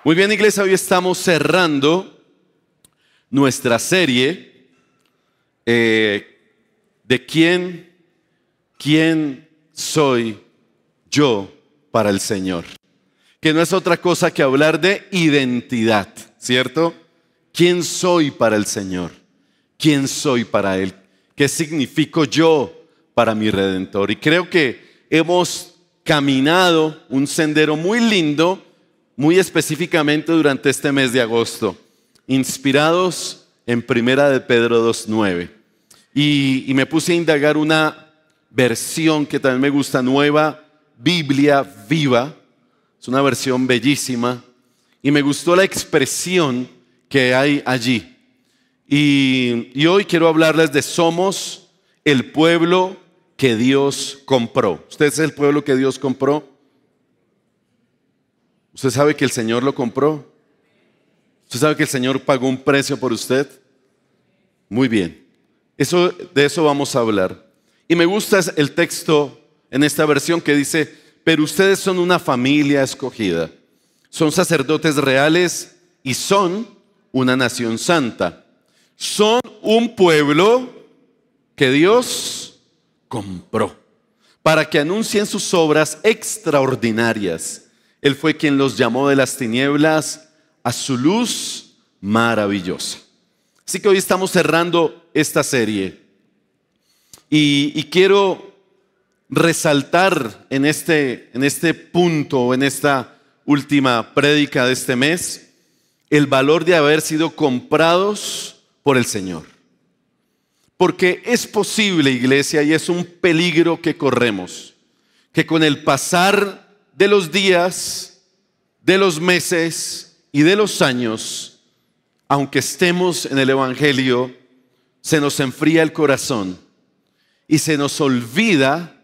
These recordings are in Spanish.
Muy bien, iglesia, hoy estamos cerrando nuestra serie de quién soy yo para el Señor. Que no es otra cosa que hablar de identidad, ¿cierto? ¿Quién soy para el Señor? ¿Quién soy para Él? ¿Qué significo yo para mi Redentor? Y creo que hemos caminado un sendero muy lindo, muy específicamente durante este mes de agosto, inspirados en Primera de Pedro 2:9. Y me puse a indagar una versión que también me gusta, Nueva Biblia Viva. Es una versión bellísima y me gustó la expresión que hay allí. Y hoy quiero hablarles de somos el pueblo que Dios compró. ¿Usted es el pueblo que Dios compró? ¿Usted sabe que el Señor lo compró? ¿Usted sabe que el Señor pagó un precio por usted? Muy bien. De eso vamos a hablar. Y me gusta el texto en esta versión que dice: pero ustedes son una familia escogida, son sacerdotes reales y son una nación santa. Son un pueblo que Dios compró para que anuncien sus obras extraordinarias. Él fue quien los llamó de las tinieblas a su luz maravillosa. Así que hoy estamos cerrando esta serie y quiero resaltar en este punto, en esta última prédica de este mes, el valor de haber sido comprados por el Señor. Porque es posible, iglesia, y es un peligro que corremos, que con el pasar de los días, de los meses y de los años, aunque estemos en el Evangelio, se nos enfría el corazón y se nos olvida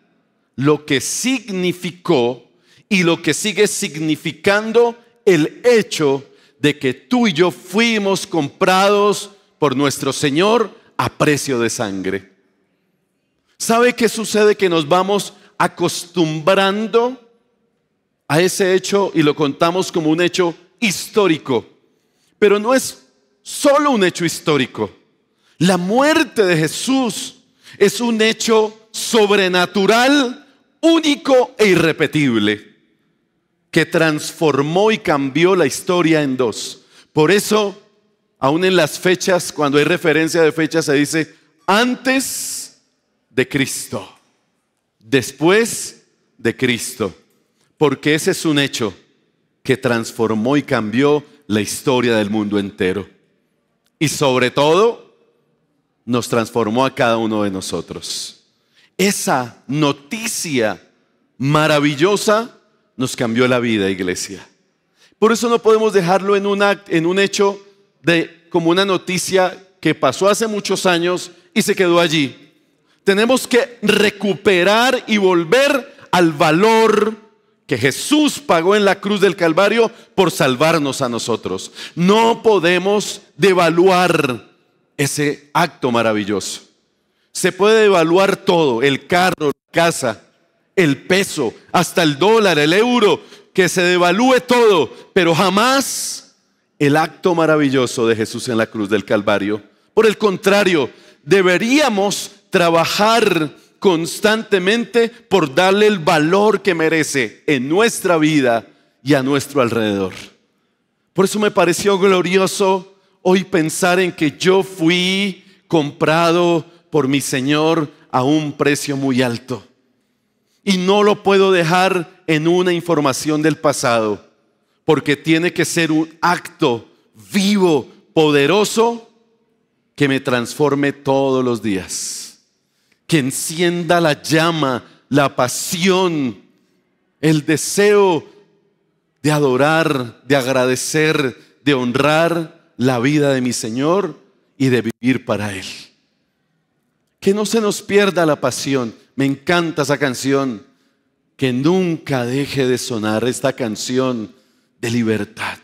lo que significó y lo que sigue significando el hecho de que tú y yo fuimos comprados por nuestro Señor a precio de sangre. ¿Sabe qué sucede? Que nos vamos acostumbrando a ese hecho y lo contamos como un hecho histórico, pero no es solo un hecho histórico. La muerte de Jesús es un hecho sobrenatural, único e irrepetible, que transformó y cambió la historia en dos. Por eso, aún en las fechas, cuando hay referencia de fechas, se dice antes de Cristo, después de Cristo, porque ese es un hecho que transformó y cambió la historia del mundo entero. Y sobre todo, nos transformó a cada uno de nosotros. Esa noticia maravillosa nos cambió la vida, iglesia. Por eso no podemos dejarlo en un hecho como una noticia que pasó hace muchos años y se quedó allí. Tenemos que recuperar y volver al valor que Jesús pagó en la cruz del Calvario por salvarnos a nosotros. No podemos devaluar ese acto maravilloso. Se puede devaluar todo: el carro, la casa, el peso, hasta el dólar, el euro, que se devalúe todo, pero jamás el acto maravilloso de Jesús en la cruz del Calvario. Por el contrario, deberíamos trabajar constantemente por darle el valor que merece en nuestra vida y a nuestro alrededor. Por eso me pareció glorioso hoy pensar en que yo fui comprado por mi Señor a un precio muy alto. Y no lo puedo dejar en una información del pasado, porque tiene que ser un acto vivo, poderoso, que me transforme todos los días, que encienda la llama, la pasión, el deseo de adorar, de agradecer, de honrar la vida de mi Señor y de vivir para Él. Que no se nos pierda la pasión. Me encanta esa canción. Que nunca deje de sonar esta canción de libertad.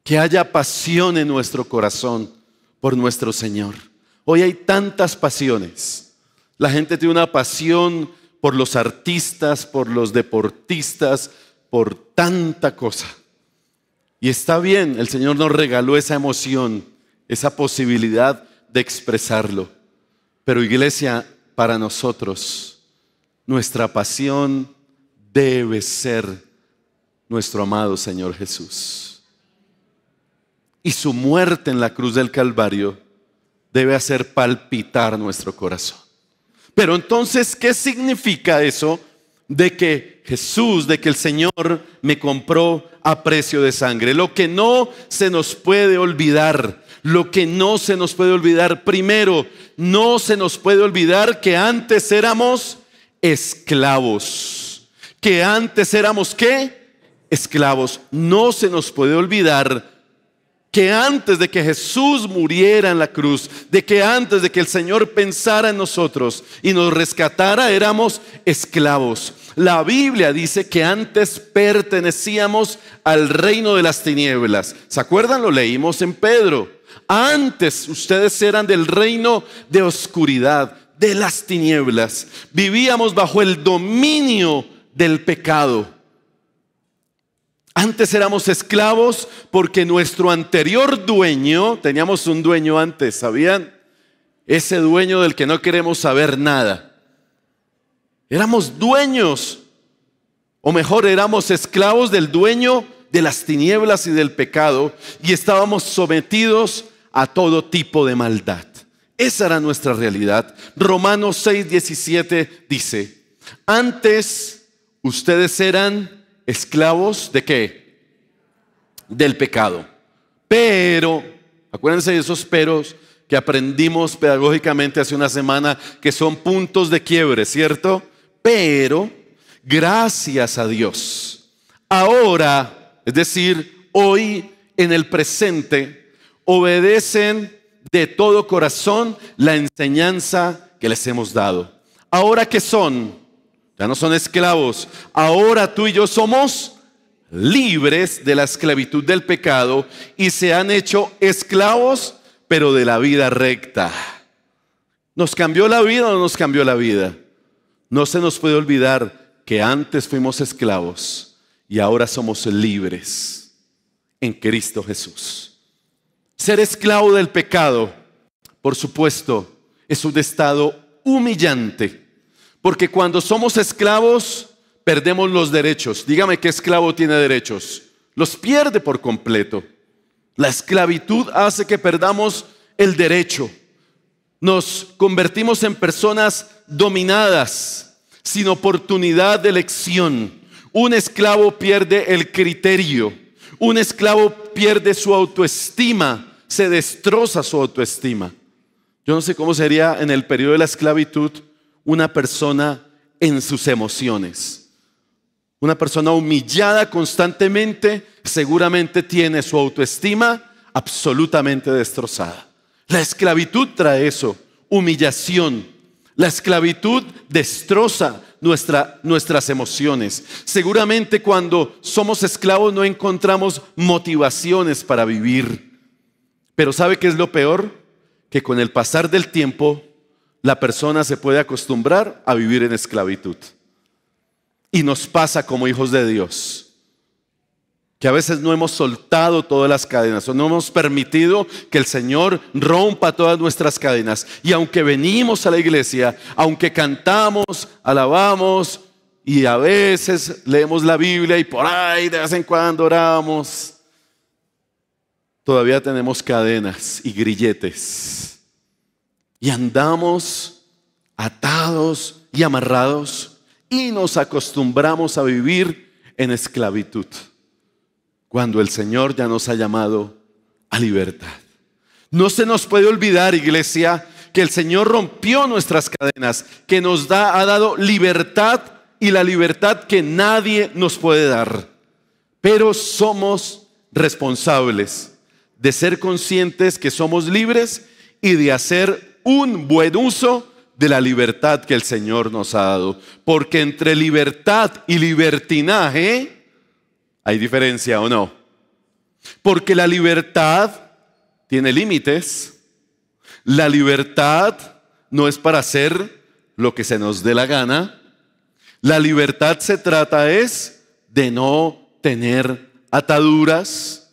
Que haya pasión en nuestro corazón por nuestro Señor. Hoy hay tantas pasiones. La gente tiene una pasión por los artistas, por los deportistas, por tanta cosa. Y está bien, el Señor nos regaló esa emoción, esa posibilidad de expresarlo. Pero iglesia, para nosotros, nuestra pasión debe ser nuestro amado Señor Jesús. Y su muerte en la cruz del Calvario debe hacer palpitar nuestro corazón. Pero entonces, ¿qué significa eso de que Jesús, de que el Señor me compró a precio de sangre? Lo que no se nos puede olvidar, lo que no se nos puede olvidar, primero, no se nos puede olvidar que antes éramos esclavos. Que antes éramos, ¿qué? Esclavos. No se nos puede olvidar que antes de que Jesús muriera en la cruz, de que antes de que el Señor pensara en nosotros y nos rescatara, éramos esclavos. La Biblia dice que antes pertenecíamos al reino de las tinieblas. ¿Se acuerdan? Lo leímos en Pedro. Antes ustedes eran del reino de oscuridad, de las tinieblas. Vivíamos bajo el dominio del pecado. Antes éramos esclavos porque nuestro anterior dueño, teníamos un dueño antes, ¿sabían? Ese dueño del que no queremos saber nada. Éramos dueños, o mejor, éramos esclavos del dueño de las tinieblas y del pecado, y estábamos sometidos a todo tipo de maldad. Esa era nuestra realidad. Romanos 6:17 dice: antes ustedes eran esclavos ¿de qué? Del pecado. Pero, acuérdense de esos peros que aprendimos pedagógicamente hace una semana, que son puntos de quiebre, ¿cierto? Pero, gracias a Dios, ahora, es decir, hoy, en el presente, obedecen de todo corazón la enseñanza que les hemos dado. Ahora, ¿qué son? Ya no son esclavos. Ahora tú y yo somos libres de la esclavitud del pecado y se han hecho esclavos, pero de la vida recta. ¿Nos cambió la vida o no nos cambió la vida? No se nos puede olvidar que antes fuimos esclavos y ahora somos libres en Cristo Jesús. Ser esclavo del pecado, por supuesto, es un estado humillante. Porque cuando somos esclavos, perdemos los derechos. Dígame, ¿qué esclavo tiene derechos? Los pierde por completo. La esclavitud hace que perdamos el derecho. Nos convertimos en personas dominadas, sin oportunidad de elección. Un esclavo pierde el criterio. Un esclavo pierde su autoestima. Se destroza su autoestima. Yo no sé cómo sería en el periodo de la esclavitud una persona en sus emociones. Una persona humillada constantemente seguramente tiene su autoestima absolutamente destrozada. La esclavitud trae eso, humillación. La esclavitud destroza nuestras emociones. Seguramente cuando somos esclavos no encontramos motivaciones para vivir. Pero ¿sabe qué es lo peor? Que con el pasar del tiempo la persona se puede acostumbrar a vivir en esclavitud. Y nos pasa como hijos de Dios, que a veces no hemos soltado todas las cadenas o no hemos permitido que el Señor rompa todas nuestras cadenas. Y aunque venimos a la iglesia, aunque cantamos, alabamos y a veces leemos la Biblia y por ahí de vez en cuando oramos, todavía tenemos cadenas y grilletes. Y andamos atados y amarrados y nos acostumbramos a vivir en esclavitud, cuando el Señor ya nos ha llamado a libertad. No se nos puede olvidar, iglesia, que el Señor rompió nuestras cadenas, que nos ha dado libertad, y la libertad que nadie nos puede dar. Pero somos responsables de ser conscientes que somos libres y de hacer un buen uso de la libertad que el Señor nos ha dado. Porque entre libertad y libertinaje hay diferencia, ¿o no? Porque la libertad tiene límites. La libertad no es para hacer lo que se nos dé la gana. La libertad se trata es de no tener ataduras,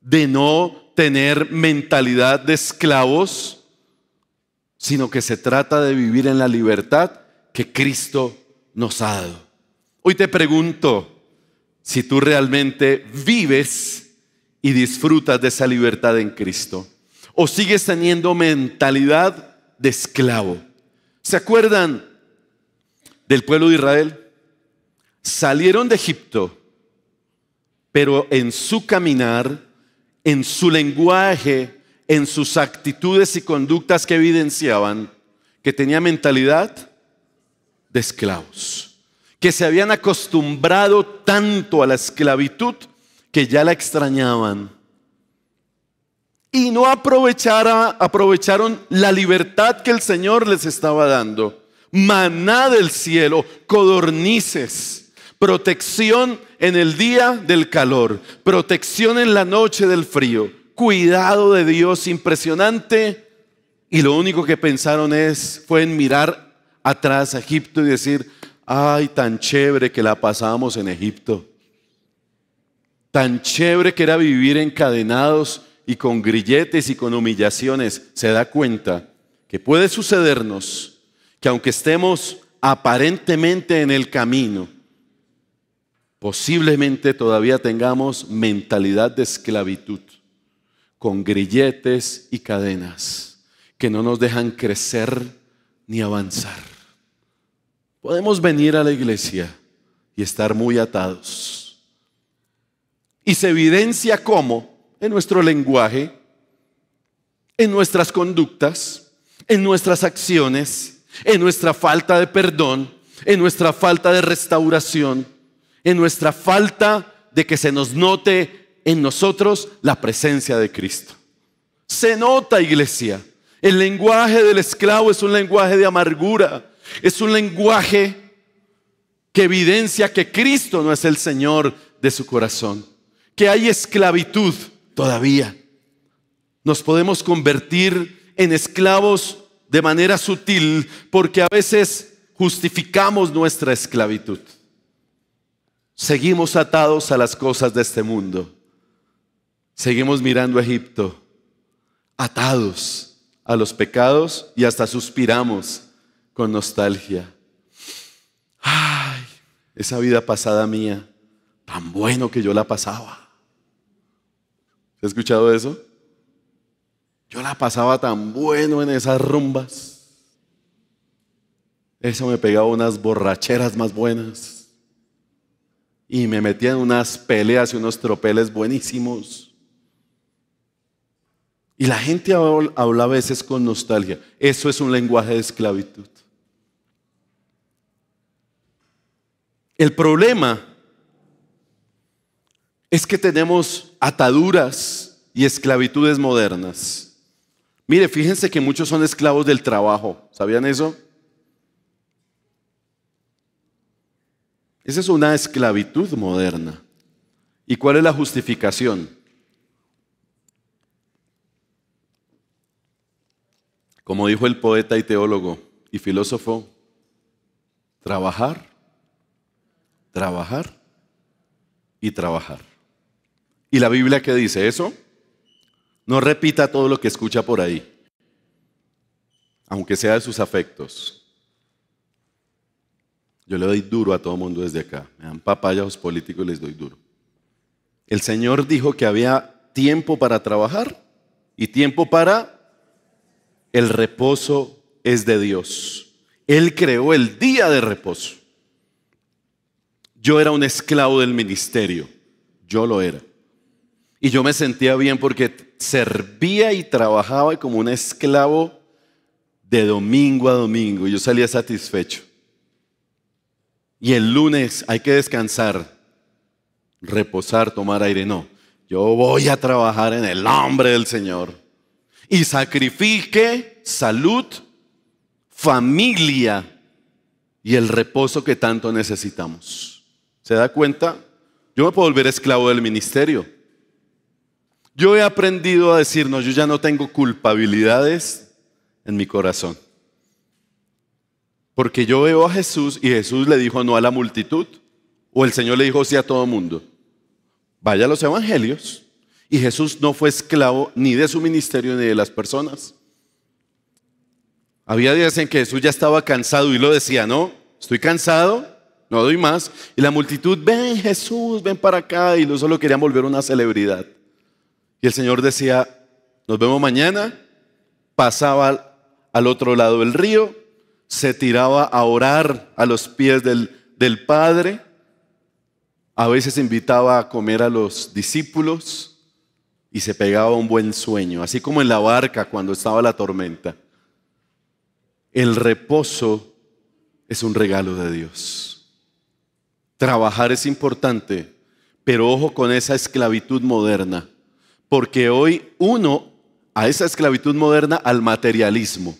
de no tener mentalidad de esclavos, sino que se trata de vivir en la libertad que Cristo nos ha dado. Hoy te pregunto si tú realmente vives y disfrutas de esa libertad en Cristo, o sigues teniendo mentalidad de esclavo. ¿Se acuerdan del pueblo de Israel? Salieron de Egipto, pero en su caminar, en su lenguaje, en sus actitudes y conductas que evidenciaban que tenía mentalidad de esclavos, que se habían acostumbrado tanto a la esclavitud que ya la extrañaban y no aprovecharon la libertad que el Señor les estaba dando. Maná del cielo, codornices, protección en el día del calor, protección en la noche del frío, cuidado de Dios impresionante. Y lo único que pensaron fue en mirar atrás a Egipto y decir: ay, tan chévere que la pasábamos en Egipto, tan chévere que era vivir encadenados y con grilletes y con humillaciones. Se da cuenta que puede sucedernos que aunque estemos aparentemente en el camino, posiblemente todavía tengamos mentalidad de esclavitud, con grilletes y cadenas que no nos dejan crecer ni avanzar. Podemos venir a la iglesia y estar muy atados. Y se evidencia cómo en nuestro lenguaje, en nuestras conductas, en nuestras acciones, en nuestra falta de perdón, en nuestra falta de restauración, en nuestra falta de que se nos note en nosotros la presencia de Cristo. Se nota, iglesia. El lenguaje del esclavo es un lenguaje de amargura, es un lenguaje que evidencia que Cristo no es el Señor de su corazón, que hay esclavitud todavía. Nos podemos convertir en esclavos de manera sutil porque a veces justificamos nuestra esclavitud. Seguimos atados a las cosas de este mundo. Seguimos mirando a Egipto, atados a los pecados, y hasta suspiramos con nostalgia. Ay, esa vida pasada mía, tan bueno que yo la pasaba. ¿Has escuchado eso? Yo la pasaba tan bueno en esas rumbas. Eso me pegaba unas borracheras más buenas. Y me metía en unas peleas y unos tropeles buenísimos. Y la gente habla a veces con nostalgia. Eso es un lenguaje de esclavitud. El problema es que tenemos ataduras y esclavitudes modernas. Mire, fíjense que muchos son esclavos del trabajo. ¿Sabían eso? Esa es una esclavitud moderna. ¿Y cuál es la justificación? Como dijo el poeta y teólogo y filósofo, trabajar, trabajar y trabajar. ¿Y la Biblia qué dice eso? No repita todo lo que escucha por ahí, aunque sea de sus afectos. Yo le doy duro a todo mundo desde acá. Me dan papaya a los políticos y les doy duro. El Señor dijo que había tiempo para trabajar y tiempo para... El reposo es de Dios. Él creó el día de reposo. Yo era un esclavo del ministerio. Yo lo era. Y yo me sentía bien porque servía y trabajaba como un esclavo de domingo a domingo. Y yo salía satisfecho. Y el lunes hay que descansar, reposar, tomar aire. No, yo voy a trabajar en el nombre del Señor. Y sacrifique salud, familia y el reposo que tanto necesitamos. ¿Se da cuenta? Yo me puedo volver esclavo del ministerio. Yo he aprendido a decir, no, yo ya no tengo culpabilidades en mi corazón. Porque yo veo a Jesús y Jesús le dijo no a la multitud. O el Señor le dijo sí a todo mundo. Vaya a los evangelios Y Jesús no fue esclavo ni de su ministerio ni de las personas. Había días en que Jesús ya estaba cansado y lo decía, no, estoy cansado, no doy más. Y la multitud, ven Jesús, ven para acá. Y solo querían volver una celebridad. Y el Señor decía, nos vemos mañana. Pasaba al otro lado del río, se tiraba a orar a los pies del Padre. A veces invitaba a comer a los discípulos y se pegaba un buen sueño, así como en la barca cuando estaba la tormenta. El reposo es un regalo de Dios. Trabajar es importante, pero ojo con esa esclavitud moderna, porque hoy a esa esclavitud moderna, al materialismo.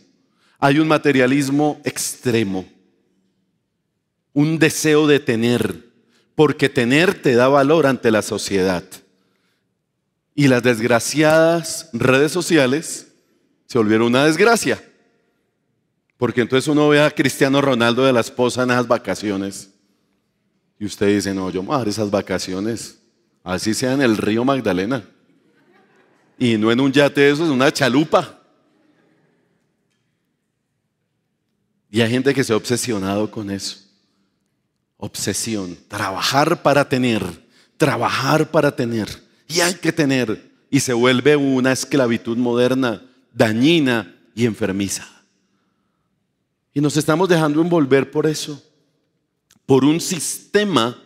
Hay un materialismo extremo, un deseo de tener, porque tener te da valor ante la sociedad. Y las desgraciadas redes sociales se volvieron una desgracia. Porque entonces uno ve a Cristiano Ronaldo de la esposa en esas vacaciones. Y usted dice, no, yo me voy a dar esas vacaciones, así sea en el río Magdalena. Y no en un yate de esos, en una chalupa. Y hay gente que se ha obsesionado con eso. Obsesión, trabajar para tener. Y hay que tener. Y se vuelve una esclavitud moderna, dañina y enfermiza. Y nos estamos dejando envolver por eso, por un sistema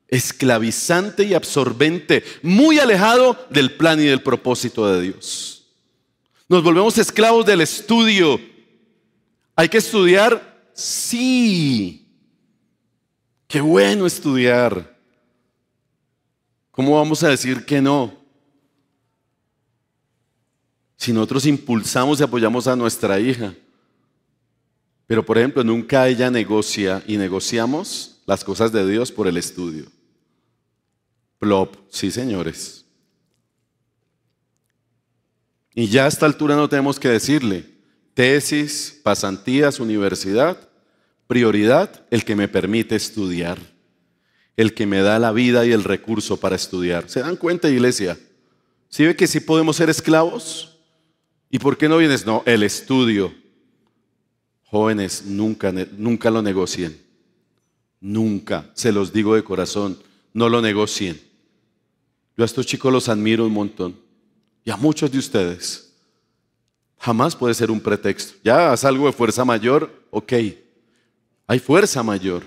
esclavizante y absorbente, muy alejado del plan y del propósito de Dios. Nos volvemos esclavos del estudio. ¿Hay que estudiar? Sí. Qué bueno estudiar. ¿Cómo vamos a decir que no? Si nosotros impulsamos y apoyamos a nuestra hija. Pero, por ejemplo, nunca ella negocia y negociamos las cosas de Dios por el estudio. Plop, sí, señores. Y ya a esta altura no tenemos que decirle, tesis, pasantías, universidad, prioridad, el que me permite estudiar, el que me da la vida y el recurso para estudiar. ¿Se dan cuenta, iglesia? ¿Sí ve que sí podemos ser esclavos? ¿Y por qué no vienes? No, el estudio. Jóvenes, nunca lo negocien. Nunca, se los digo de corazón, no lo negocien. Yo a estos chicos los admiro un montón. Y a muchos de ustedes. Jamás puede ser un pretexto. Ya haz algo de fuerza mayor, ok. Hay fuerza mayor.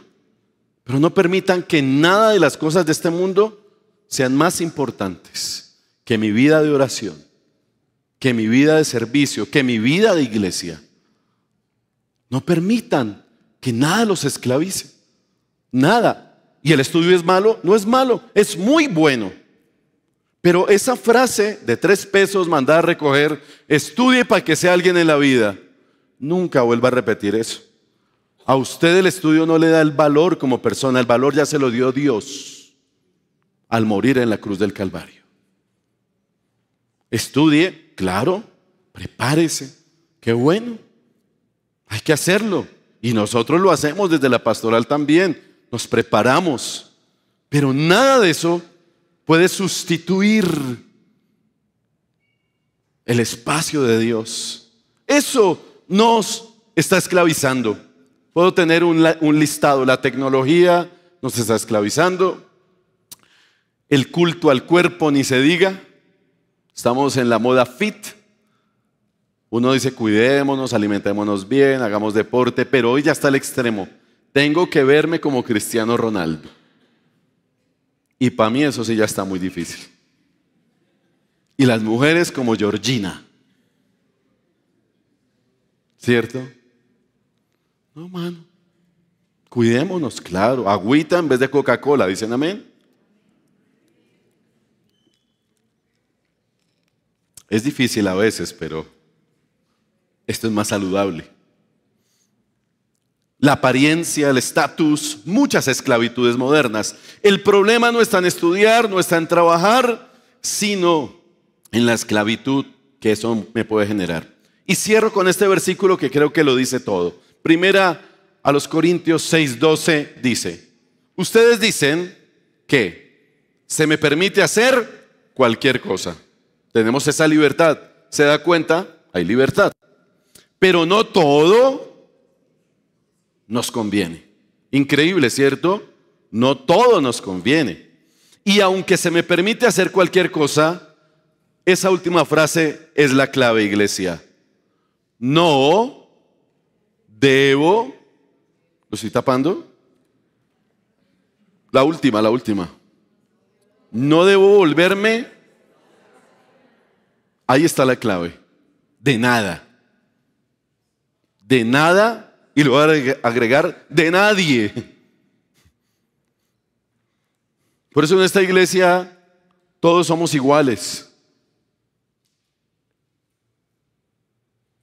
Pero no permitan que nada de las cosas de este mundo sean más importantes que mi vida de oración, que mi vida de servicio, que mi vida de iglesia. No permitan que nada los esclavice. Nada. ¿Y el estudio es malo? No es malo, es muy bueno. Pero esa frase de 3 pesos mandada a recoger, estudie para que sea alguien en la vida, nunca vuelva a repetir eso. A usted el estudio no le da el valor como persona, el valor ya se lo dio Dios al morir en la cruz del Calvario. Estudie, claro, prepárese, qué bueno. Hay que hacerlo. Y nosotros lo hacemos desde la pastoral también. Nos preparamos. Pero nada de eso puede sustituir el espacio de Dios. Eso nos está esclavizando. Puedo tener un listado. La tecnología nos está esclavizando. El culto al cuerpo ni se diga. Estamos en la moda fit. Uno dice cuidémonos, alimentémonos bien, hagamos deporte, pero hoy ya está al extremo. Tengo que verme como Cristiano Ronaldo. Y para mí eso sí ya está muy difícil. Y las mujeres como Georgina. ¿Cierto? No, mano. Cuidémonos, claro. Agüita en vez de Coca-Cola, ¿dicen amén? Es difícil a veces, pero esto es más saludable. La apariencia, el estatus, muchas esclavitudes modernas. El problema no está en estudiar, no está en trabajar, sino en la esclavitud que eso me puede generar. Y cierro con este versículo que creo que lo dice todo. Primera a los Corintios 6:12 dice: ustedes dicen que se me permite hacer cualquier cosa. Tenemos esa libertad. ¿Se da cuenta? Hay libertad. Pero no todo nos conviene. Increíble, ¿cierto? No todo nos conviene. Y aunque se me permite hacer cualquier cosa, esa última frase es la clave, iglesia. No debo, ¿lo estoy tapando? La última. No debo volverme, ahí está la clave, de nada, y lo voy a agregar, de nadie. Por eso en esta iglesia todos somos iguales.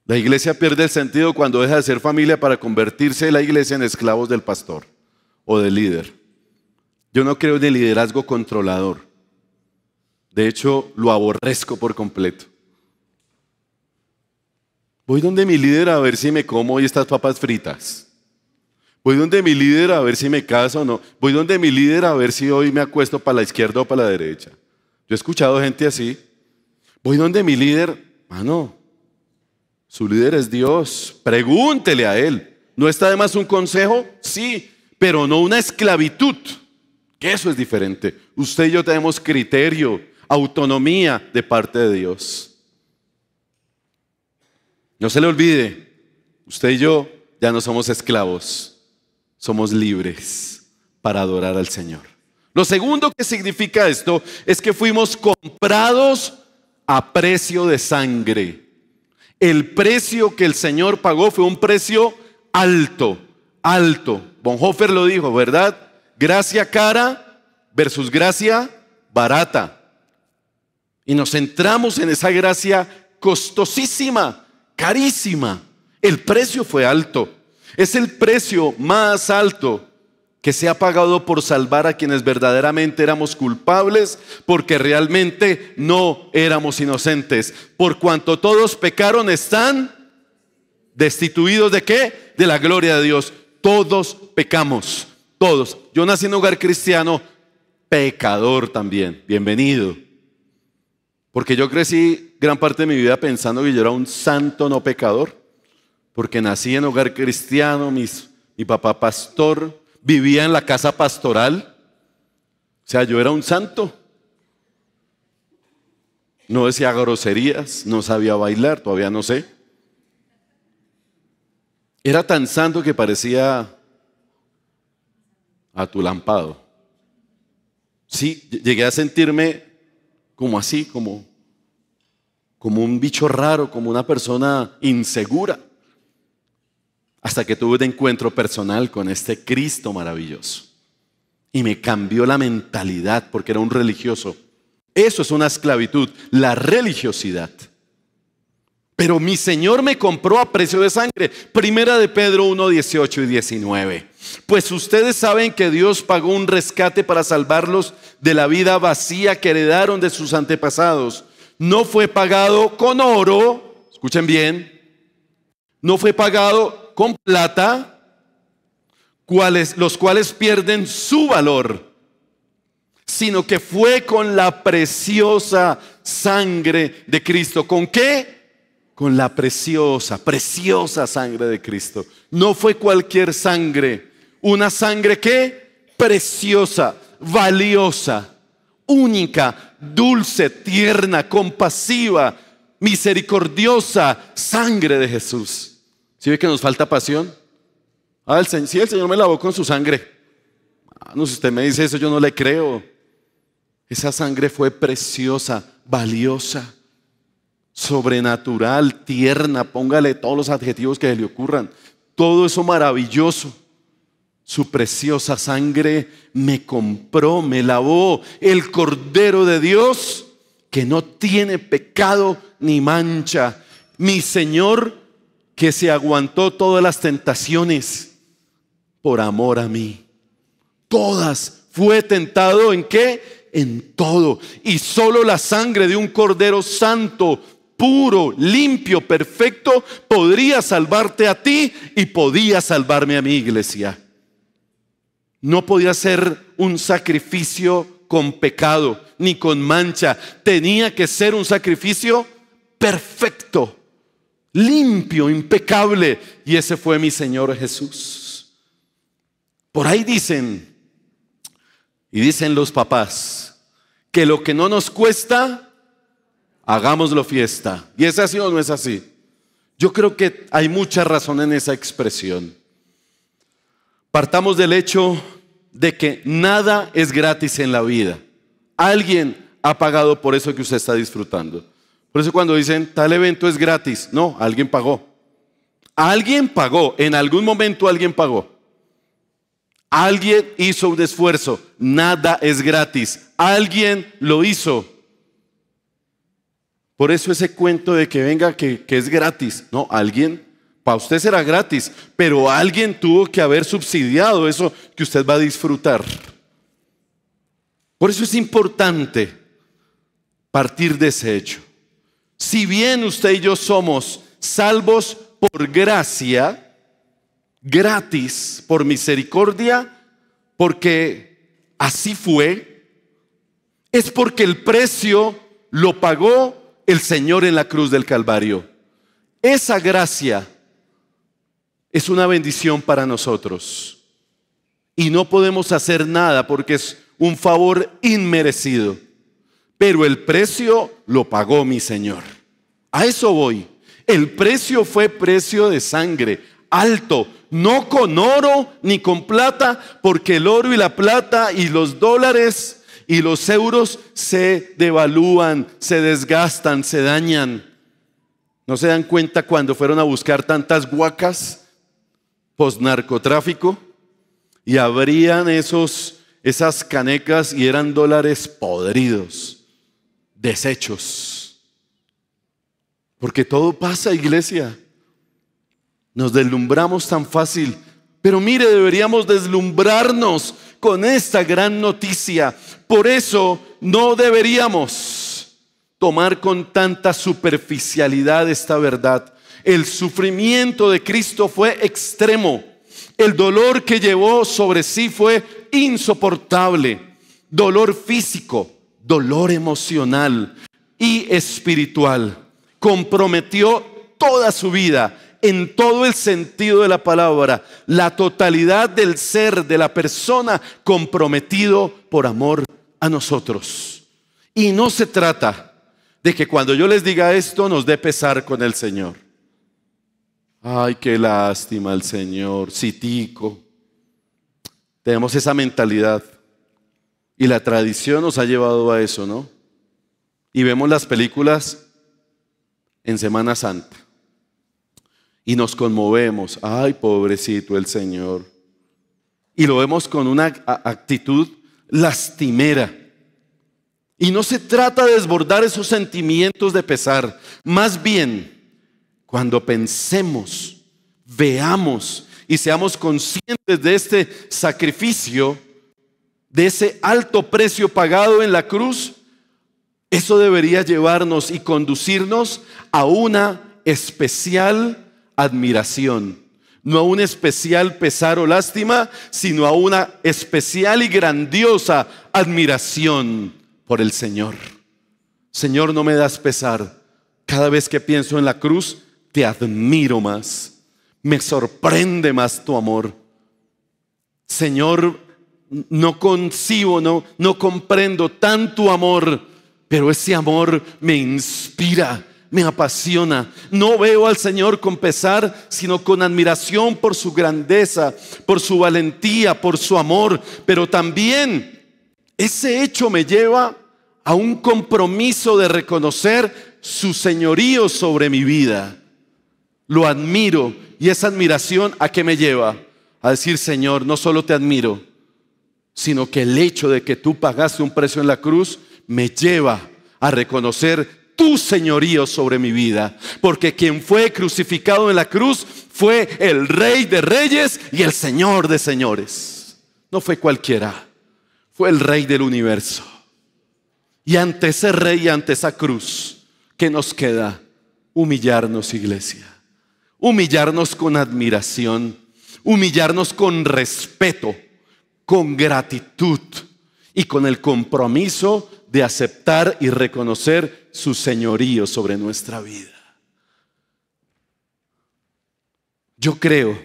La iglesia pierde el sentido cuando deja de ser familia para convertirse la iglesia en esclavos del pastor o del líder. Yo no creo en el liderazgo controlador. De hecho, lo aborrezco por completo. Voy donde mi líder a ver si me como hoy estas papas fritas. Voy donde mi líder a ver si me caso o no. Voy donde mi líder a ver si hoy me acuesto para la izquierda o para la derecha. Yo he escuchado gente así. Voy donde mi líder, mano, su líder es Dios. Pregúntele a Él. ¿No está de más un consejo? Sí, pero no una esclavitud. Que eso es diferente. Usted y yo tenemos criterio, autonomía de parte de Dios. No se le olvide, usted y yo ya no somos esclavos, somos libres para adorar al Señor. Lo segundo que significa esto es que fuimos comprados a precio de sangre. El precio que el Señor pagó fue un precio alto. Bonhoeffer lo dijo, ¿verdad? Gracia cara versus gracia barata. Y nos centramos en esa gracia costosísima, carísima. El precio fue alto. Es el precio más alto que se ha pagado por salvar a quienes verdaderamente éramos culpables, porque realmente no éramos inocentes. Por cuanto todos pecaron, están destituidos ¿de qué? De la gloria de Dios. Todos pecamos, todos. Yo nací en un hogar cristiano, pecador también, bienvenido. Porque yo crecí gran parte de mi vida pensando que yo era un santo no pecador. Porque nací en hogar cristiano, mi papá pastor, vivía en la casa pastoral. O sea, yo era un santo. No decía groserías, no sabía bailar, todavía no sé. Era tan santo que parecía atulampado. Sí, llegué a sentirme como así, como un bicho raro, como una persona insegura. Hasta que tuve un encuentro personal con este Cristo maravilloso. Y me cambió la mentalidad porque era un religioso. Eso es una esclavitud, la religiosidad. Pero mi Señor me compró a precio de sangre. Primera de Pedro 1, 18 y 19. Pues ustedes saben que Dios pagó un rescate para salvarlos de la vida vacía que heredaron de sus antepasados. No fue pagado con oro, escuchen bien, no fue pagado con plata, los cuales pierden su valor, sino que fue con la preciosa sangre de Cristo. ¿Con qué? Con la preciosa sangre de Cristo. No fue cualquier sangre, una sangre ¿qué? Preciosa, valiosa, única, dulce, tierna, compasiva, misericordiosa, sangre de Jesús. ¿Sí ve que nos falta pasión? Sí, el Señor me lavó con su sangre. No, si usted me dice eso, yo no le creo. Esa sangre fue preciosa, valiosa, sobrenatural, tierna, póngale todos los adjetivos que le ocurran. Todo eso maravilloso. Su preciosa sangre me compró, me lavó. El Cordero de Dios que no tiene pecado ni mancha. Mi Señor que se aguantó todas las tentaciones por amor a mí. Todas. Fue tentado ¿en qué? En todo. Y solo la sangre de un Cordero santo, puro, limpio, perfecto, podría salvarte a ti y podía salvarme a mi iglesia. No podía ser un sacrificio con pecado, ni con mancha. Tenía que ser un sacrificio perfecto, limpio, impecable. Y ese fue mi Señor Jesús. Por ahí dicen, y dicen los papás, que lo que no nos cuesta, hagámoslo fiesta. ¿Y es así o no es así? Yo creo que hay mucha razón en esa expresión. Partamos del hecho de que nada es gratis en la vida. Alguien ha pagado por eso que usted está disfrutando. Por eso cuando dicen tal evento es gratis, no, alguien pagó. Alguien pagó, en algún momento alguien pagó. Alguien hizo un esfuerzo, nada es gratis. Alguien lo hizo. Por eso ese cuento de que venga que es gratis, no, alguien, para usted será gratis, pero alguien tuvo que haber subsidiado eso que usted va a disfrutar. Por eso es importante partir de ese hecho. Si bien usted y yo somos salvos por gracia, gratis, por misericordia, porque así fue, es porque el precio lo pagó el Señor en la cruz del Calvario. Esa gracia es una bendición para nosotros y no podemos hacer nada porque es un favor inmerecido, pero el precio lo pagó mi Señor. A eso voy. El precio fue precio de sangre, alto, no con oro ni con plata, porque el oro y la plata y los dólares y los euros se devalúan, se desgastan, se dañan. ¿No se dan cuenta cuando fueron a buscar tantas huacas post-narcotráfico? Y abrían esas canecas y eran dólares podridos, deshechos. Porque todo pasa, iglesia. Nos deslumbramos tan fácil. Pero mire, deberíamos deslumbrarnos con esta gran noticia. Por eso no deberíamos tomar con tanta superficialidad esta verdad. El sufrimiento de Cristo fue extremo. El dolor que llevó sobre sí fue insoportable. Dolor físico, dolor emocional y espiritual. Comprometió toda su vida en todo el sentido de la palabra, la totalidad del ser, de la persona comprometido por amor a nosotros. Y no se trata de que cuando yo les diga esto nos dé pesar con el Señor. Ay, qué lástima el Señor, citico. Tenemos esa mentalidad y la tradición nos ha llevado a eso, ¿no? Y vemos las películas en Semana Santa y nos conmovemos. Ay, pobrecito el Señor. Y lo vemos con una actitud lastimera. Y no se trata de desbordar esos sentimientos de pesar. Más bien, cuando pensemos, veamos y seamos conscientes de este sacrificio, de ese alto precio pagado en la cruz, eso debería llevarnos y conducirnos a una especial admiración. No a un especial pesar o lástima, sino a una especial y grandiosa admiración por el Señor. Señor, no me das pesar. Cada vez que pienso en la cruz, te admiro más. Me sorprende más tu amor. Señor, no concibo, no comprendo tanto amor, pero ese amor me inspira, me apasiona. No veo al Señor con pesar, sino con admiración por su grandeza, por su valentía, por su amor. Pero también ese hecho me lleva a un compromiso de reconocer su señorío sobre mi vida. Lo admiro, y esa admiración, ¿a qué me lleva? A decir, Señor, no solo te admiro, sino que el hecho de que tú pagaste un precio en la cruz me lleva a reconocer tu señorío sobre mi vida, porque quien fue crucificado en la cruz fue el Rey de Reyes y el Señor de Señores. No fue cualquiera, fue el Rey del universo. Y ante ese Rey y ante esa cruz, ¿qué nos queda? Humillarnos, iglesia. Humillarnos con admiración, humillarnos con respeto, con gratitud y con el compromiso de aceptar y reconocer su señorío sobre nuestra vida. Yo creo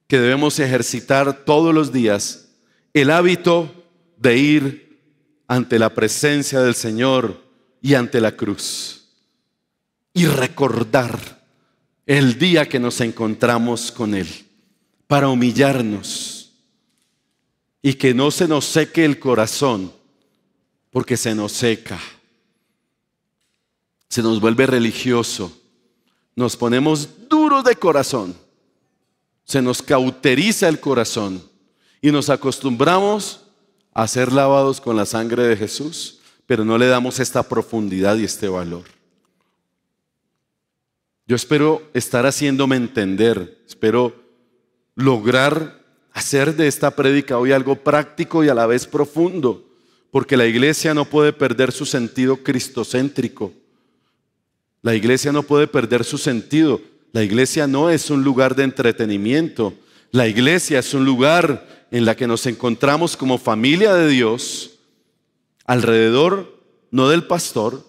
que debemos ejercitar todos los días el hábito de ir ante la presencia del Señor y ante la cruz y recordar el día que nos encontramos con Él para humillarnos y que no se nos seque el corazón, porque se nos seca, se nos vuelve religioso, nos ponemos duros de corazón, se nos cauteriza el corazón y nos acostumbramos a ser lavados con la sangre de Jesús, pero no le damos esta profundidad y este valor. Yo espero estar haciéndome entender, espero lograr hacer de esta prédica hoy algo práctico y a la vez profundo, porque la iglesia no puede perder su sentido cristocéntrico. La iglesia no puede perder su sentido. La iglesia no es un lugar de entretenimiento. La iglesia es un lugar en la que nos encontramos como familia de Dios, alrededor no del pastor,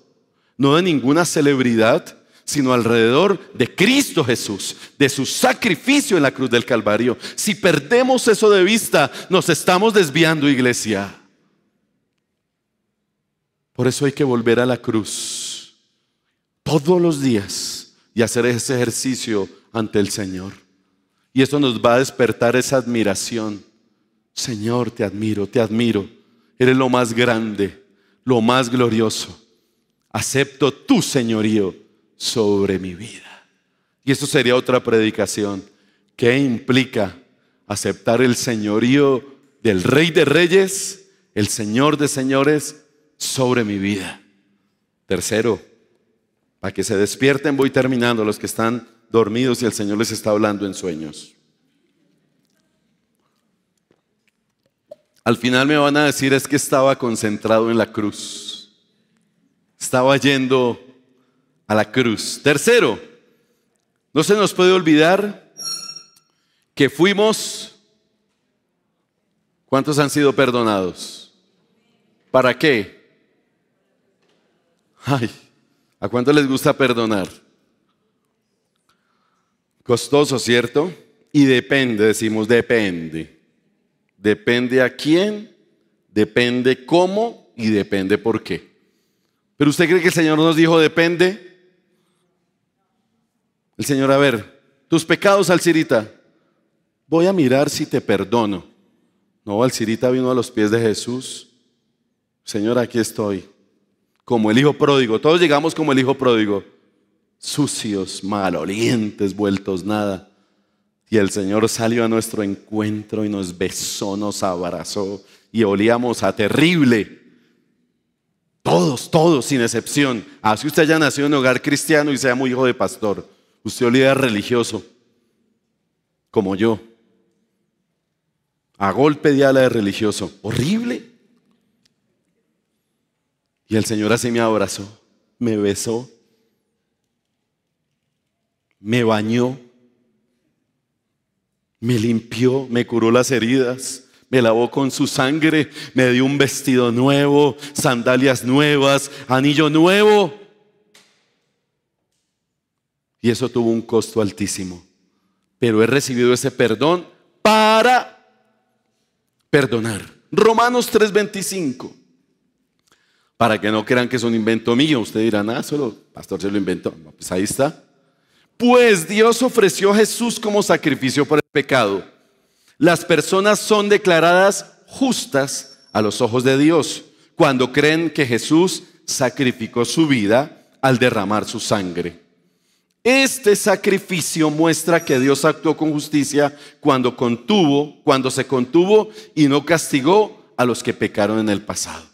no de ninguna celebridad, sino alrededor de Cristo Jesús, de su sacrificio en la cruz del Calvario. Si perdemos eso de vista, nos estamos desviando, iglesia. Por eso hay que volver a la cruz todos los días y hacer ese ejercicio ante el Señor. Y eso nos va a despertar esa admiración. Señor, te admiro, te admiro. Eres lo más grande, lo más glorioso. Acepto tu señorío sobre mi vida. Y eso sería otra predicación. ¿Qué implica aceptar el señorío del Rey de Reyes, el Señor de Señores, sobre mi vida? Tercero, para que se despierten, voy terminando, los que están dormidos y el Señor les está hablando en sueños. Al final me van a decir, es que estaba concentrado en la cruz. Estaba yendo a la cruz. Tercero, no se nos puede olvidar que fuimos, ¿cuántos han sido perdonados? ¿Para qué? Ay, ¿a cuánto les gusta perdonar? Costoso, ¿cierto? Y depende, decimos depende. Depende a quién, depende cómo y depende por qué. ¿Pero usted cree que el Señor nos dijo depende? El Señor, a ver, tus pecados, Alcirita, voy a mirar si te perdono. No, Alcirita vino a los pies de Jesús. Señor, aquí estoy. Como el hijo pródigo, todos llegamos como el hijo pródigo, sucios, malolientes, vueltos nada. Y el Señor salió a nuestro encuentro y nos besó, nos abrazó y olíamos a terrible. Todos, sin excepción. Así usted haya nacido en un hogar cristiano y sea muy hijo de pastor, usted olía religioso, como yo. A golpe de ala de religioso, horrible. Y el Señor así me abrazó, me besó, me bañó, me limpió, me curó las heridas, me lavó con su sangre, me dio un vestido nuevo, sandalias nuevas, anillo nuevo. Y eso tuvo un costo altísimo. Pero he recibido ese perdón para perdonar. Romanos 3:25. Para que no crean que es un invento mío. Usted dirá, solo el pastor se lo inventó. Pues ahí está. Pues Dios ofreció a Jesús como sacrificio por el pecado. Las personas son declaradas justas a los ojos de Dios cuando creen que Jesús sacrificó su vida al derramar su sangre. Este sacrificio muestra que Dios actuó con justicia cuando se contuvo y no castigó a los que pecaron en el pasado.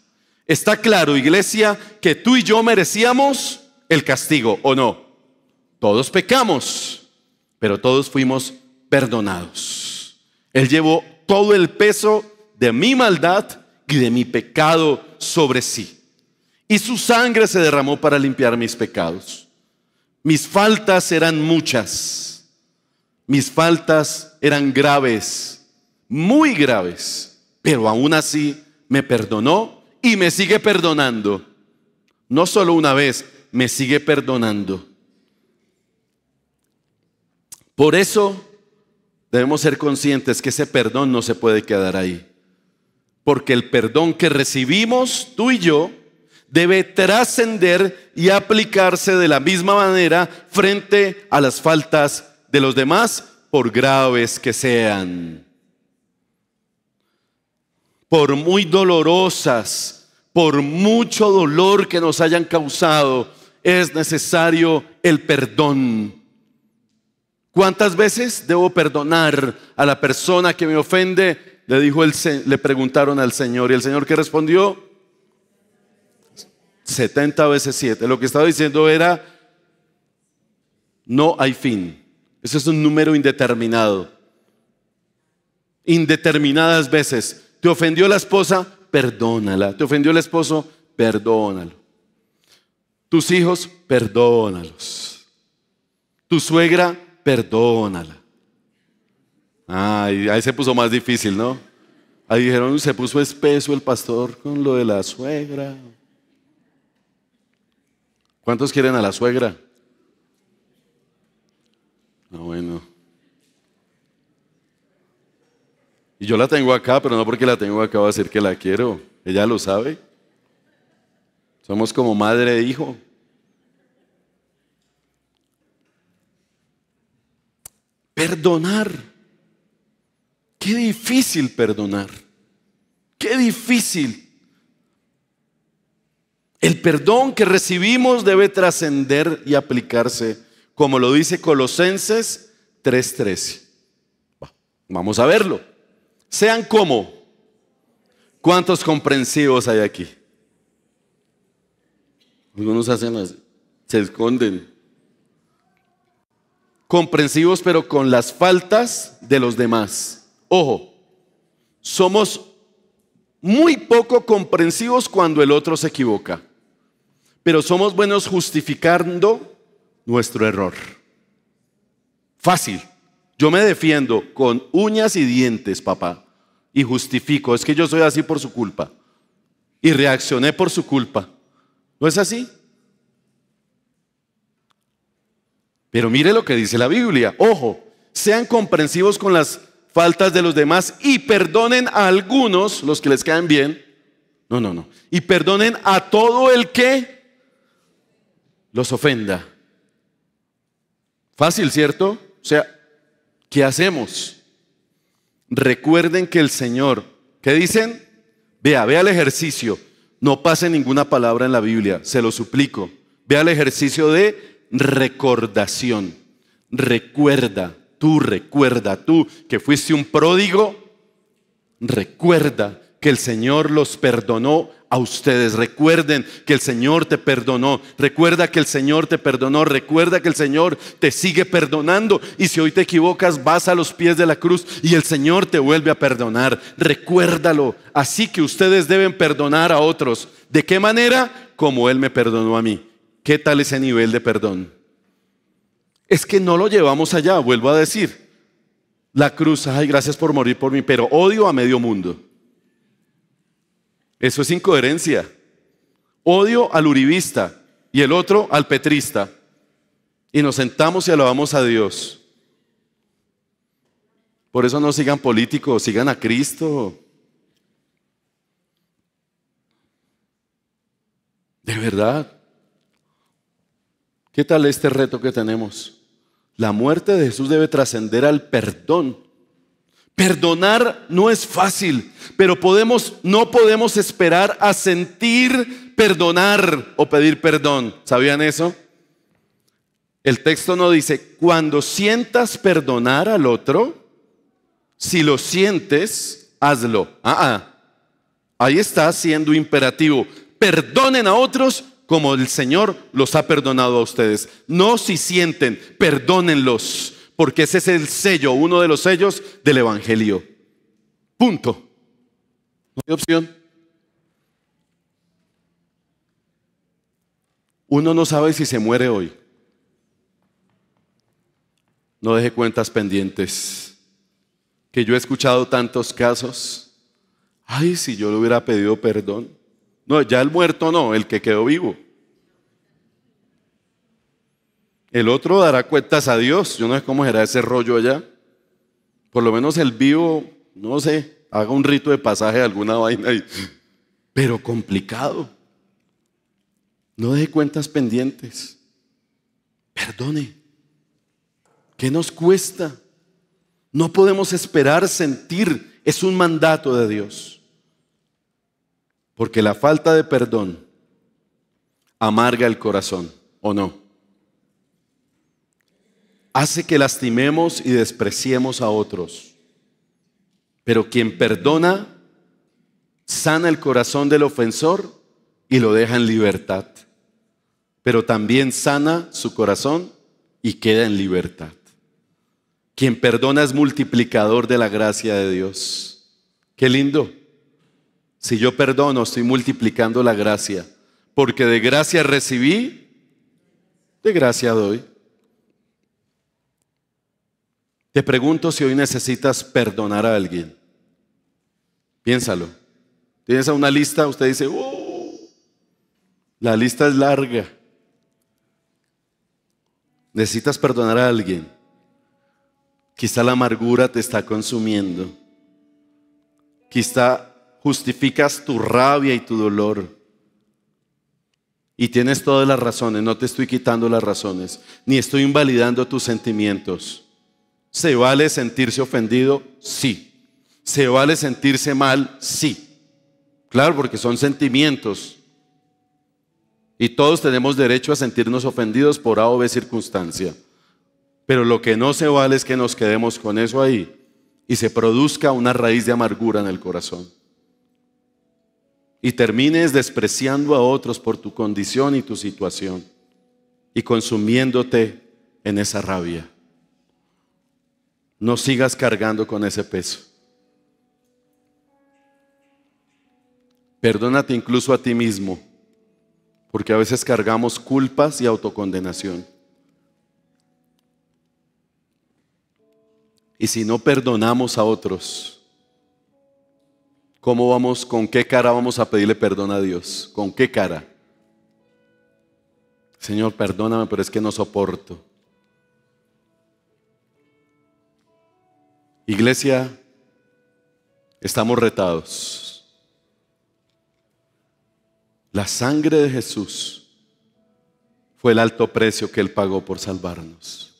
Está claro, iglesia, que tú y yo merecíamos el castigo, ¿o no? Todos pecamos, pero todos fuimos perdonados. Él llevó todo el peso de mi maldad y de mi pecado sobre sí. Y su sangre se derramó para limpiar mis pecados. Mis faltas eran muchas. Mis faltas eran graves, muy graves, pero aún así me perdonó y me sigue perdonando. No solo una vez, me sigue perdonando. Por eso debemos ser conscientes que ese perdón no se puede quedar ahí. Porque el perdón que recibimos tú y yo debe trascender y aplicarse de la misma manera frente a las faltas de los demás, por graves que sean. Por muy dolorosas, por mucho dolor que nos hayan causado, es necesario el perdón. ¿Cuántas veces debo perdonar a la persona que me ofende? Le preguntaron al Señor, y el Señor, ¿qué respondió? 70 veces 7. Lo que estaba diciendo era, no hay fin. Ese es un número indeterminado. Indeterminadas veces. ¿Te ofendió la esposa? Perdónala. ¿Te ofendió el esposo? Perdónalo. Tus hijos, perdónalos. Tu suegra, perdónala. Ay, ahí se puso más difícil, ¿no? Ahí dijeron, se puso espeso el pastor con lo de la suegra. ¿Cuántos quieren a la suegra? No, bueno. Y yo la tengo acá, pero no porque la tengo acá va a decir que la quiero. Ella lo sabe. Somos como madre e hijo. Perdonar. Qué difícil perdonar. Qué difícil. El perdón que recibimos debe trascender y aplicarse, como lo dice Colosenses 3:13. Vamos a verlo. Sean como. ¿Cuántos comprensivos hay aquí? Algunos hacen así, se esconden. Comprensivos, pero con las faltas de los demás. Ojo, somos muy poco comprensivos cuando el otro se equivoca, pero somos buenos justificando nuestro error. Fácil. Yo me defiendo con uñas y dientes, papá, y justifico. Es que yo soy así por su culpa y reaccioné por su culpa. ¿No es así? Pero mire lo que dice la Biblia. Ojo, sean comprensivos con las faltas de los demás y perdonen a algunos, los que les caen bien. No. Y perdonen a todo el que los ofenda. Fácil, ¿cierto? O sea, ¿qué hacemos? Recuerden que el Señor, ¿qué dicen? Vea el ejercicio. No pase ninguna palabra en la Biblia, se lo suplico. Vea el ejercicio de recordación. Recuerda tú que fuiste un pródigo. Recuerda que el Señor los perdonó a ustedes. Recuerden que el Señor te perdonó. Recuerda que el Señor te perdonó. Recuerda que el Señor te sigue perdonando. Y si hoy te equivocas, vas a los pies de la cruz y el Señor te vuelve a perdonar. Recuérdalo. Así que ustedes deben perdonar a otros. ¿De qué manera? Como Él me perdonó a mí. ¿Qué tal ese nivel de perdón? Es que no lo llevamos allá, vuelvo a decir. La cruz, ay, gracias por morir por mí, pero odio a medio mundo. Eso es incoherencia. Odio al uribista y el otro al petrista. Y nos sentamos y alabamos a Dios. Por eso no sigan políticos, sigan a Cristo. De verdad. ¿Qué tal este reto que tenemos? La muerte de Jesús debe trascender al perdón. Perdonar no es fácil, pero no podemos esperar a sentir perdonar o pedir perdón. ¿Sabían eso? El texto no dice, cuando sientas perdonar al otro, si lo sientes, hazlo. Ahí está siendo imperativo. Perdonen a otros como el Señor los ha perdonado a ustedes. No si sienten, perdónenlos, porque ese es el sello, uno de los sellos del Evangelio. Punto. No hay opción. Uno no sabe si se muere hoy. No deje cuentas pendientes. Que yo he escuchado tantos casos. Ay, si yo le hubiera pedido perdón. No, ya el muerto no, el que quedó vivo. El otro dará cuentas a Dios. Yo no sé cómo será ese rollo allá. Por lo menos el vivo, no sé, haga un rito de pasaje de alguna vaina ahí. Pero complicado. No deje cuentas pendientes. Perdone. ¿Qué nos cuesta? No podemos esperar sentir. Es un mandato de Dios. Porque la falta de perdón amarga el corazón, ¿o no? Hace que lastimemos y despreciemos a otros. Pero quien perdona, sana el corazón del ofensor y lo deja en libertad. Pero también sana su corazón y queda en libertad. Quien perdona es multiplicador de la gracia de Dios. Qué lindo. Si yo perdono, estoy multiplicando la gracia. Porque de gracia recibí, de gracia doy. Te pregunto si hoy necesitas perdonar a alguien. Piénsalo. Tienes una lista, usted dice, la lista es larga. Necesitas perdonar a alguien. Quizá la amargura te está consumiendo. Quizá justificas tu rabia y tu dolor. Y tienes todas las razones, no te estoy quitando las razones, ni estoy invalidando tus sentimientos. ¿Se vale sentirse ofendido? Sí. ¿Se vale sentirse mal? Sí. Claro, porque son sentimientos. Y todos tenemos derecho a sentirnos ofendidos por A o B circunstancia. Pero lo que no se vale es que nos quedemos con eso ahí y se produzca una raíz de amargura en el corazón. Y termines despreciando a otros por tu condición y tu situación y consumiéndote en esa rabia. No sigas cargando con ese peso. Perdónate incluso a ti mismo, porque a veces cargamos culpas y autocondenación. Y si no perdonamos a otros, ¿con qué cara vamos a pedirle perdón a Dios? ¿Con qué cara? Señor, perdóname, pero es que no soporto. Iglesia, estamos retados. La sangre de Jesús fue el alto precio que Él pagó por salvarnos.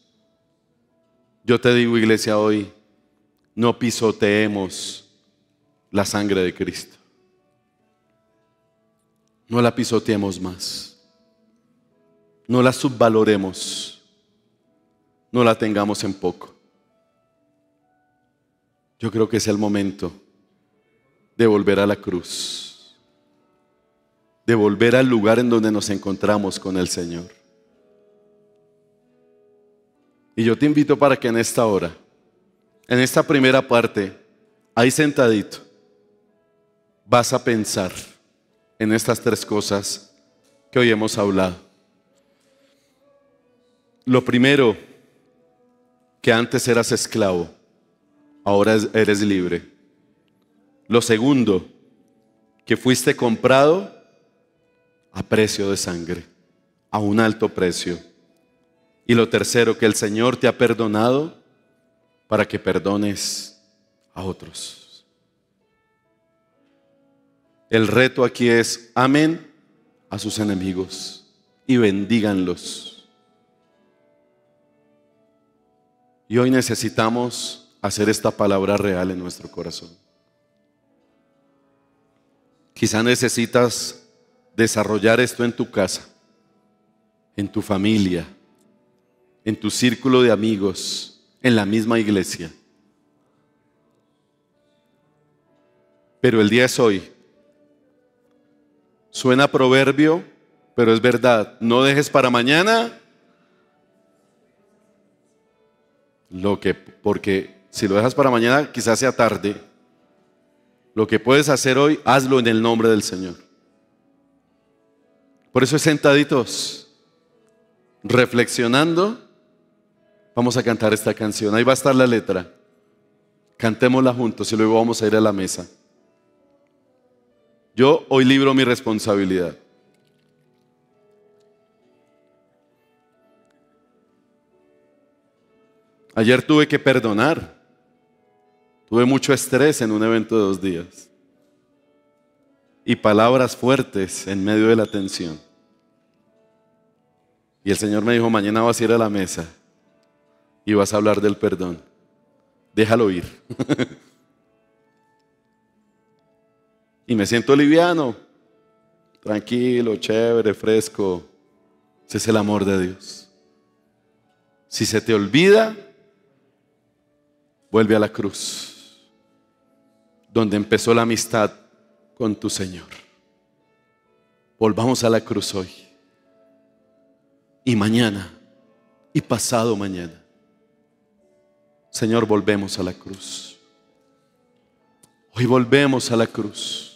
Yo te digo, iglesia, hoy, no pisoteemos la sangre de Cristo. No la pisoteemos más. No la subvaloremos. No la tengamos en poco. Yo creo que es el momento de volver a la cruz, de volver al lugar en donde nos encontramos con el Señor. Y yo te invito para que en esta hora, en esta primera parte, ahí sentadito, vas a pensar en estas tres cosas que hoy hemos hablado. Lo primero, que antes eras esclavo, ahora eres libre. Lo segundo, que fuiste comprado a precio de sangre, a un alto precio. Y lo tercero, que el Señor te ha perdonado para que perdones a otros. El reto aquí es: amen a sus enemigos y bendíganlos. Y hoy necesitamos hacer esta palabra real en nuestro corazón. Quizá necesitas desarrollar esto en tu casa, en tu familia, en tu círculo de amigos, en la misma iglesia. Pero el día es hoy. Suena proverbio, pero es verdad. No dejes para mañana porque si lo dejas para mañana, quizás sea tarde. Lo que puedes hacer hoy, hazlo en el nombre del Señor. Por eso, sentaditos, reflexionando, vamos a cantar esta canción. Ahí va a estar la letra. Cantémosla juntos y luego vamos a ir a la mesa. Yo hoy libro mi responsabilidad. Ayer tuve que perdonar. Tuve mucho estrés en un evento de 2 días. Y palabras fuertes en medio de la tensión. Y el Señor me dijo, mañana vas a ir a la mesa y vas a hablar del perdón. Déjalo ir. Y me siento liviano, tranquilo, chévere, fresco. Ese es el amor de Dios. Si se te olvida, vuelve a la cruz, donde empezó la amistad con tu Señor. Volvamos a la cruz hoy. Y mañana, y pasado mañana. Señor, volvemos a la cruz. Hoy volvemos a la cruz.